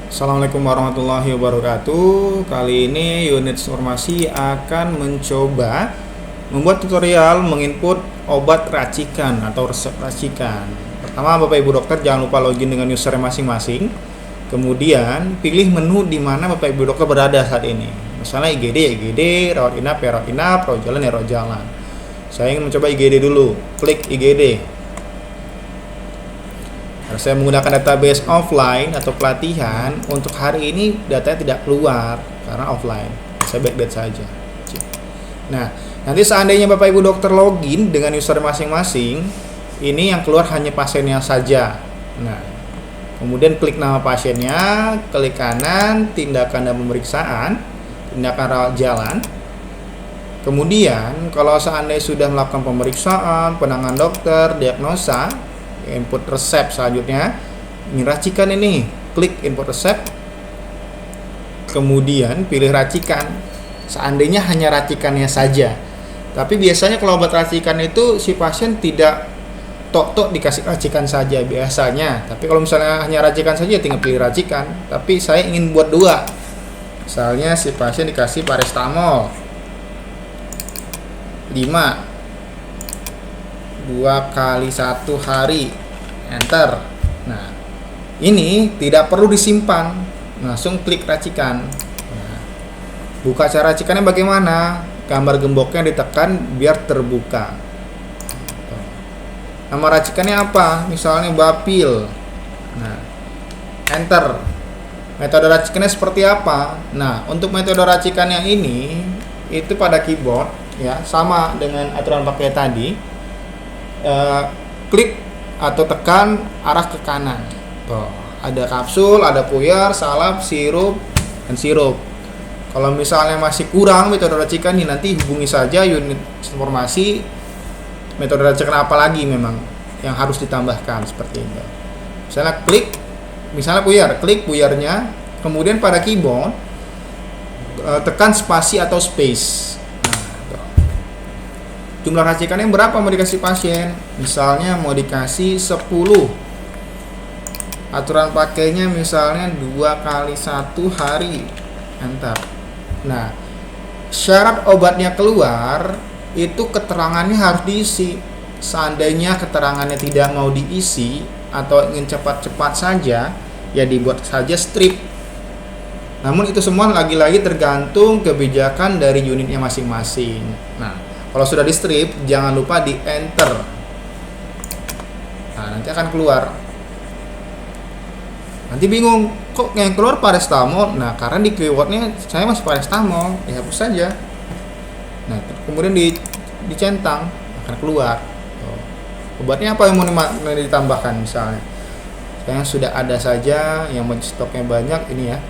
Assalamualaikum warahmatullahi wabarakatuh. Kali ini unit informasi akan mencoba membuat tutorial menginput obat racikan atau resep racikan. Pertama, Bapak Ibu dokter jangan lupa login dengan user masing-masing. Kemudian pilih menu di mana Bapak Ibu dokter berada saat ini. Misalnya IGD, rawat inap, rawat jalan, rawat jalan. Saya ingin mencoba IGD dulu. Klik IGD. Saya menggunakan database offline atau pelatihan. Untuk hari ini datanya tidak keluar karena offline. Saya backdate saja. Nah, nanti seandainya Bapak Ibu dokter login dengan user masing-masing, ini yang keluar hanya pasiennya saja. Nah, kemudian klik nama pasiennya, klik kanan, tindakan dan pemeriksaan, tindakan rawat jalan. Kemudian kalau seandainya sudah melakukan pemeriksaan, penanganan dokter, diagnosa, input resep selanjutnya, ini racikan ini, klik input resep, kemudian pilih racikan. Seandainya hanya racikannya saja, tapi biasanya kalau obat racikan itu si pasien tidak tok dikasih racikan saja biasanya. Tapi kalau misalnya hanya racikan saja, tinggal pilih racikan. Tapi saya ingin buat dua. Misalnya si pasien dikasih paracetamol 5 2 kali 1 hari, enter. Nah, ini tidak perlu disimpan, langsung klik racikan. Nah, buka cara racikannya bagaimana? Gambar gemboknya ditekan biar terbuka. Nama racikannya apa? Misalnya Bapil. Nah, enter. Metode racikannya seperti apa? Nah, untuk metode racikan yang ini itu pada keyboard ya, sama dengan aturan pakai tadi. Klik atau tekan arah ke kanan. Tuh, ada kapsul, ada puyar, salep, sirup, dan sirup. Kalau misalnya masih kurang metode racikan ini, nanti hubungi saja unit informasi metode racikan apa lagi memang yang harus ditambahkan seperti itu. Misalnya misalnya puyar, klik puyarnya, kemudian pada keyboard tekan spasi atau space. Jumlah racikannya berapa mau dikasih pasien? Misalnya mau dikasih 10. Aturan pakainya misalnya 2 kali 1 hari. Enter. Nah, syarat obatnya keluar, itu keterangannya harus diisi. Seandainya keterangannya tidak mau diisi atau ingin cepat-cepat saja, ya dibuat saja strip. Namun itu semua lagi-lagi tergantung kebijakan dari unitnya masing-masing. Nah, kalau sudah di strip, jangan lupa di enter. Nah, nanti akan keluar. Nanti bingung, kok yang keluar paracetamol? Nah, karena di keywordnya saya masih paracetamol, ya hapus saja. Nah, kemudian dicentang, akan keluar. Obatnya apa yang mau ditambahkan misalnya? Yang sudah ada saja, yang stoknya banyak ini ya.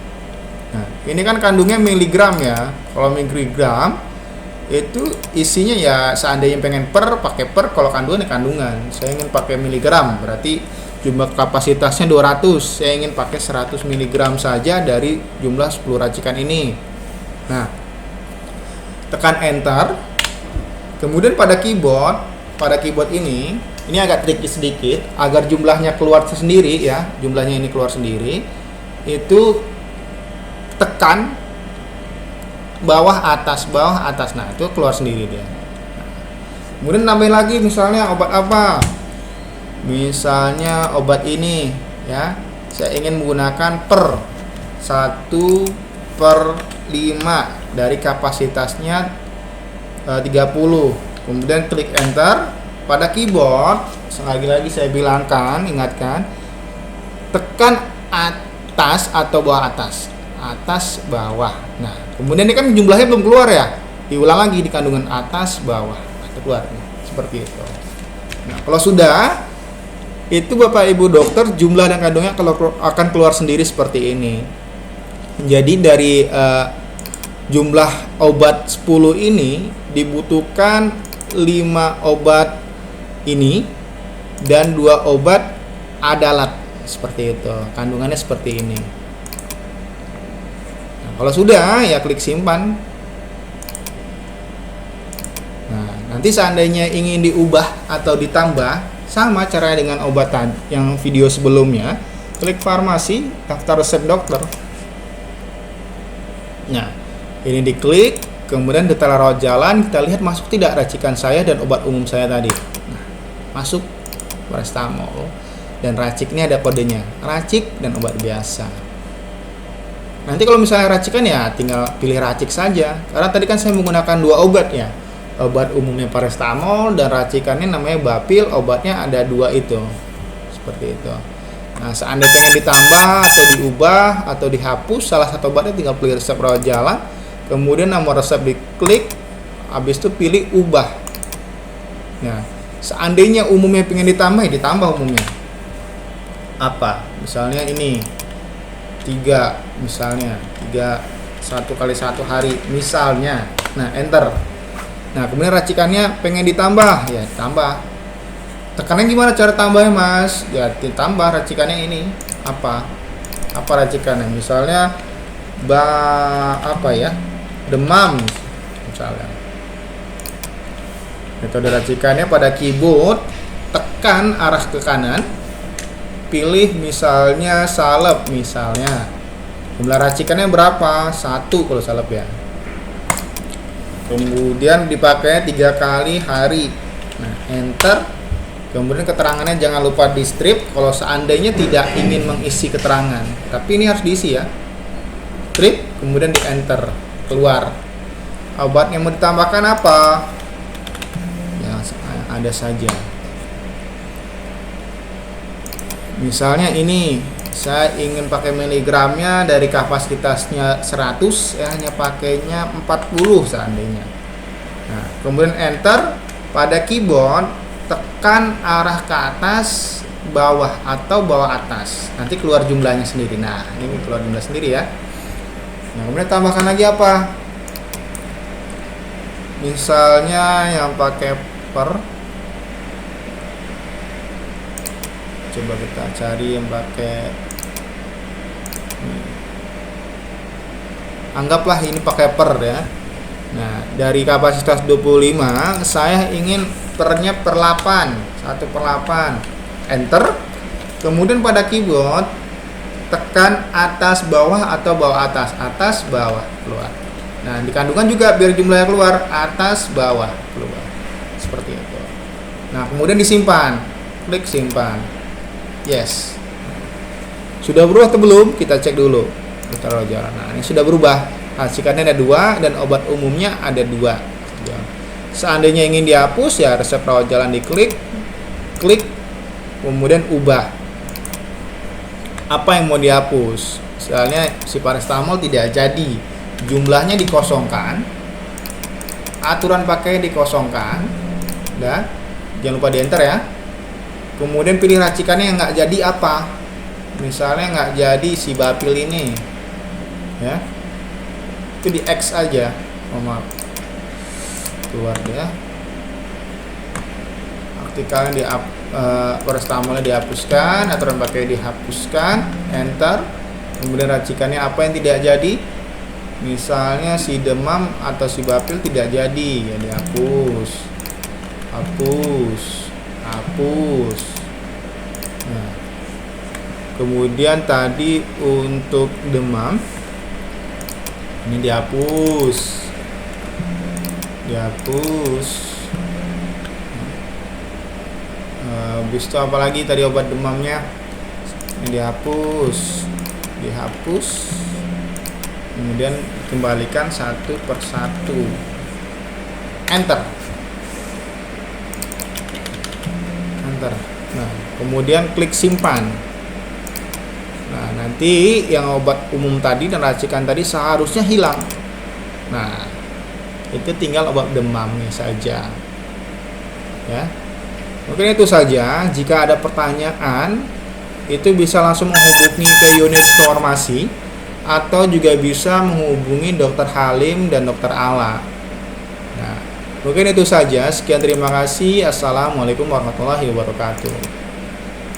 Nah, ini kan kandungnya miligram ya. Kalau miligram itu isinya ya seandainya pengen pakai per, kalau kandungan ya kandungan. Saya ingin pakai miligram, berarti jumlah kapasitasnya 200. Saya ingin pakai 100 miligram saja dari jumlah 10 racikan ini. Nah, tekan enter. Kemudian pada keyboard ini agak tricky sedikit agar jumlahnya keluar sendiri ya, jumlahnya ini keluar sendiri. Itu tekan bawah atas. Nah, itu keluar sendiri dia. Kemudian nambahin lagi misalnya obat apa? Misalnya obat ini ya. Saya ingin menggunakan per 1/5 dari kapasitasnya 30. Kemudian klik enter. Pada keyboard, lagi-lagi saya bilangkan, ingatkan, tekan atas atau bawah atas. Atas bawah. Nah, kemudian ini kan jumlahnya belum keluar ya, diulang lagi di kandungan atas bawah atau keluar seperti itu. Nah, kalau sudah itu Bapak Ibu dokter, jumlah dan kandungnya akan keluar sendiri seperti ini. Jadi dari jumlah obat 10 ini dibutuhkan 5 obat ini dan 2 obat adalat seperti itu. Kandungannya seperti ini. Kalau sudah, ya klik simpan. Nah, nanti seandainya ingin diubah atau ditambah, sama caranya dengan obat yang video sebelumnya. klik farmasi, daftar resep dokter. Nah, ini diklik, kemudian detail rawat jalan, kita lihat masuk tidak racikan saya dan obat umum saya tadi. Nah, masuk paracetamol dan racik ini ada kodenya, racik dan obat biasa. Nanti kalau misalnya racikan ya tinggal pilih racik saja, karena tadi kan saya menggunakan dua obat ya, obat umumnya paracetamol dan racikannya namanya Bapil, obatnya ada dua itu, seperti itu. Nah, seandainya pengen ditambah atau diubah atau dihapus salah satu obatnya, tinggal pilih resep rawat jalan, kemudian nomor resep diklik, habis itu pilih ubah. Nah, seandainya umumnya pengen ditambah, ya ditambah umumnya. Apa? Misalnya ini 3, misalnya 3 1 kali 1 hari misalnya. Nah, enter. Nah, kemudian racikannya pengen ditambah, ya tambah. Tekannya gimana cara tambahnya, Mas? Ya ditambah racikannya ini. Apa racikannya? Misalnya demam misalnya. Metode racikannya pada keyboard, tekan arah ke kanan, pilih misalnya salep misalnya. Jumlah racikannya berapa? 1 kalau salep ya. Kemudian dipakainya 3 kali hari. Nah, enter. Kemudian keterangannya jangan lupa di strip kalau seandainya tidak ingin mengisi keterangan. Tapi ini harus diisi ya. Strip, kemudian di enter, keluar. Obat yang mau ditambahkan apa? Ya, ada saja. Misalnya ini, saya ingin pakai miligramnya dari kapasitasnya 100, saya hanya pakainya 40 seandainya. Nah, kemudian enter, pada keyboard tekan arah ke atas, bawah atau bawah atas. Nanti keluar jumlahnya sendiri. Nah, ini keluar jumlah sendiri ya. Nah, kemudian tambahkan lagi apa? Misalnya yang pakai per. Coba kita cari yang pakai. Anggaplah ini pakai per ya. Nah, dari kapasitas 25, saya ingin pernya per 8, 1/8. Enter. Kemudian pada keyboard tekan atas bawah atau bawah atas, bawah, keluar. Nah, di kandungan juga biar jumlahnya keluar, atas bawah, keluar. Seperti itu. Nah, kemudian disimpan. Klik simpan. Yes. Sudah berubah atau belum? Kita cek dulu. Kita taruh jalan. Nah, ini sudah berubah. Racikannya ada 2 dan obat umumnya ada 2. Seandainya ingin dihapus ya resep rawat jalan diklik, klik, kemudian ubah. Apa yang mau dihapus? Misalnya si paracetamol tidak jadi, jumlahnya dikosongkan, aturan pakai dikosongkan, dan jangan lupa di enter ya. Kemudian pilih racikannya yang nggak jadi apa? Misalnya nggak jadi si Bapil ini, ya, itu di X aja, maaf. Keluar ya, artikelnya di paracetamolnya dihapuskan, aturan pakai dihapuskan, enter. Kemudian racikannya apa yang tidak jadi, misalnya si demam atau si Bapil tidak jadi, ya dihapus, hapus. Nah, kemudian tadi untuk demam ini dihapus. Habis itu apalagi tadi obat demamnya ini dihapus, kemudian kembalikan 1 per 1, enter. Nah, kemudian klik simpan. Nah, nanti yang obat umum tadi dan racikan tadi seharusnya hilang. Nah, itu tinggal obat demamnya saja ya. Mungkin itu saja. Jika ada pertanyaan itu bisa langsung menghubungi ke unit farmasi atau juga bisa menghubungi Dr. Halim dan Dr. Ala. Nah, mungkin itu saja. Sekian, terima kasih. Assalamualaikum warahmatullahi wabarakatuh.